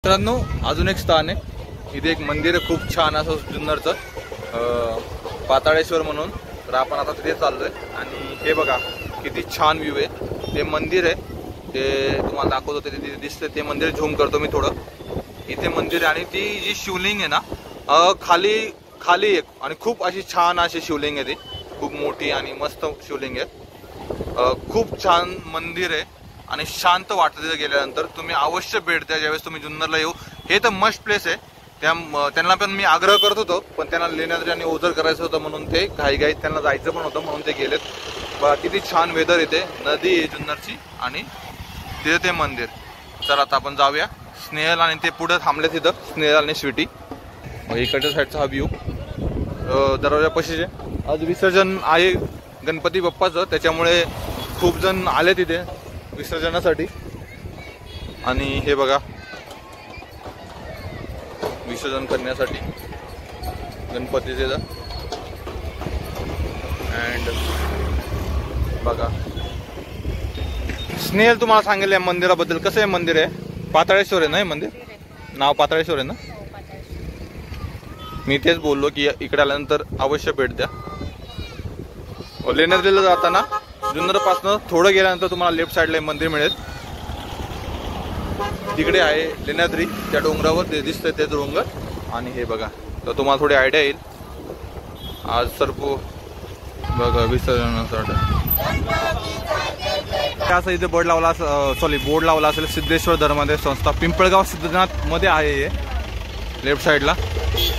मित्रांनो अजून एक स्थान आहे, इथे एक मंदिर आहे खूप छान असं जुन्नरचं, पाताळेश्वर म्हणून. तर आपण आता तिथे चाललोय आणि हे बघा किती छान व्ह्यू आहे. ते मंदिर आहे ते तुम्हाला दाखवतो, ते तिथे दिसतंय ते मंदिर. झूम करतो मी थोडं. इथे मंदिर आहे आणि ती जी शिवलिंग आहे ना खाली एक, आणि खूप अशी छान अशी शिवलिंग आहे. ती खूप मोठी आणि मस्त शिवलिंग आहे. खूप छान मंदिर आहे आणि शांत वाटतं तिथे गेल्यानंतर. तुम्ही अवश्य भेट द्या ज्यावेळेस तुम्ही जुन्नरला येऊ. हे तर मस्ट प्लेस आहे. त्यांना पण मी आग्रह करत होतो, पण त्यांना लेण्याद्री आणि ओझर करायचं होतं म्हणून ते घाईघाईत त्यांना जायचं पण होतं म्हणून ते गेलेत. किती छान वेदर येते, नदी आहे जुन्नरची आणि तिथे ते मंदिर. चला आता आपण जाऊया. स्नेहल आणि ते पुढे थांबले तिथं, स्नेहल आणि स्वीटी. इकडच्या साईडचा हा व्ह्यू दरवाजापाशीचे. आज विसर्जन आहे गणपती बाप्पाचं, त्याच्यामुळे खूप जण आले तिथे विसर्जनासाठी. आणि हे बघा विसर्जन करण्यासाठी गणपतीचे. अँड बघा स्नेहल तुम्हाला सांगेल या मंदिराबद्दल. कसं आहे मंदिर आहे? पाताळेश्वर आहे ना हे मंदिर? नाव पाताळेश्वर आहे ना? मी तेच बोललो की इकडे आल्यानंतर अवश्य भेट द्या. लेण्याद्रीला जाताना जुन्नरपासून थोडं गेल्यानंतर तुम्हाला लेफ्ट साईडला मंदिर मिळेल. तिकडे आहे लेण्याद्री, त्या डोंगरावर ते दिसतंय ते डोंगर. आणि हे बघा, तर तुम्हाला थोडी आयडिया येईल. आज सर्व बघा विसर्जनासाठी असं इथे बोर्ड लावला असेल. सिद्धेश्वर धर्मादाय संस्था पिंपळगाव सिद्धनाथ मध्ये आहे हे, लेफ्ट साईडला.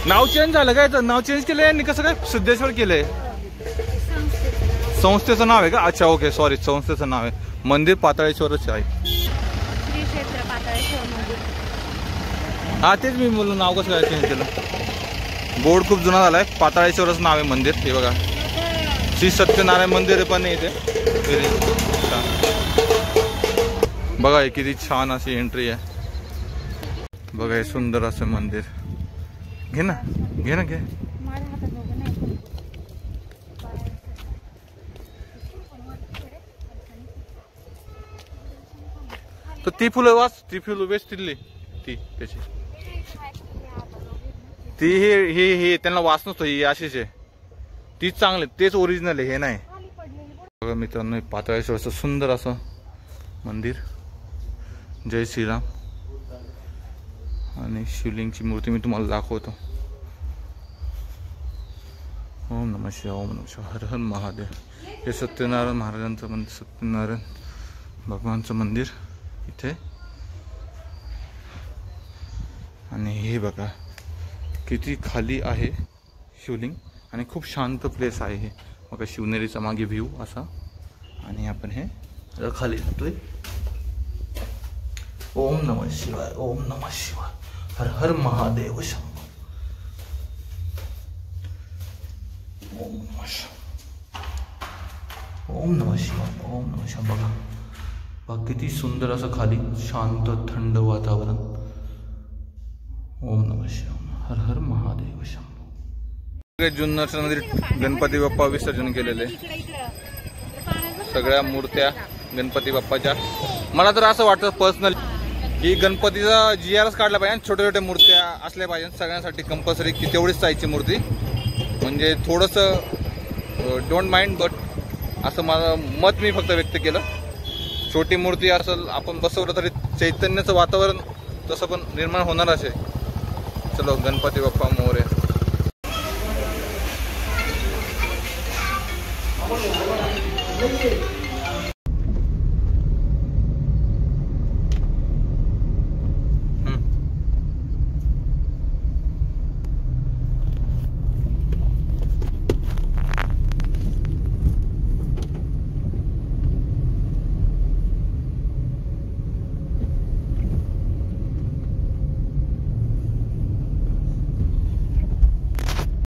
नाव चेंज झालं काय? नाव चेंज केलंय आणि कसं काय सिद्धेश्वर केलंय? संस्थेचं नाव आहे का? अच्छा ओके, सॉरी, संस्थेचं नाव आहे. मंदिर पाताळेश्वरच आहे. श्री क्षेत्र पाताळेश्वर मंदिर. हा तेच मी बोललो, नाव कसं काय चेंज केलं? बोर्ड खूप जुना झालाय. पाताळेश्वरच नाव आहे मंदिर. हे बघा श्री सत्यनारायण मंदिर पण आहे इथे. बघा हे किती छान अशी एंट्री आहे. बघा हे सुंदर असं मंदिर. घे ना घे. तर ती फुलं वाच, ती फुलं वेचली ती त्याची, ती हे त्यांना वाच नसतो. ही अशीच आहे, तीच चांगली, तेच ओरिजिनल आहे, हे नाही. बघा मित्रांनो पाताळेश्वरचं सुंदर असं मंदिर. जय श्रीराम. आणि शिवलिंगची मूर्ती मी तुम्हाला दाखवतो. ओम नमः शिवाय, ओम नमः शिवाय, हर हर महादेव. हे सत्यनारायण महाराजांचं मंदिर, सत्यनारायण भगवानचं मंदिर इथे. आणि हे बघा किती खाली आहे शिवलिंग आणि खूप शांत प्लेस आहे हे. बघा शिवनेरीचा मागे व्ह्यू असा. आणि आपण हे खाली जातोय. ओम नमः शिवाय, ओम नमः शिवाय, हर हर महादेव शंभो. ओम नमः शिवाय, ओम नमः शिवाय, ओम नमः शिवाय. बघा किती सुंदर असं खाली शांत थंड वातावरण. ओम नमः शिवाय, हर हर महादेव शंभो. जुन्नरचं मंदिर गणपती बाप्पा विसर्जन केलेले. सगळ्या मूर्त्या गणपती बाप्पाच्या. मला तर असं वाटतं पर्सनल की गणपतीचा GRच काढला पाहिजे. छोट्या छोट्या मूर्त्या असल्या पाहिजे सगळ्यांसाठी कंपल्सरी, की तेवढीच जायची मूर्ती. म्हणजे थोडंसं डोंट माइंड, बट असं माझं मत मी फक्त व्यक्त केलं. छोटी मूर्ती असेल आपण बसवलं तरी चैतन्याचं वातावरण तसं पण निर्माण होणारच आहे. चलो गणपती बाप्पा मोरया.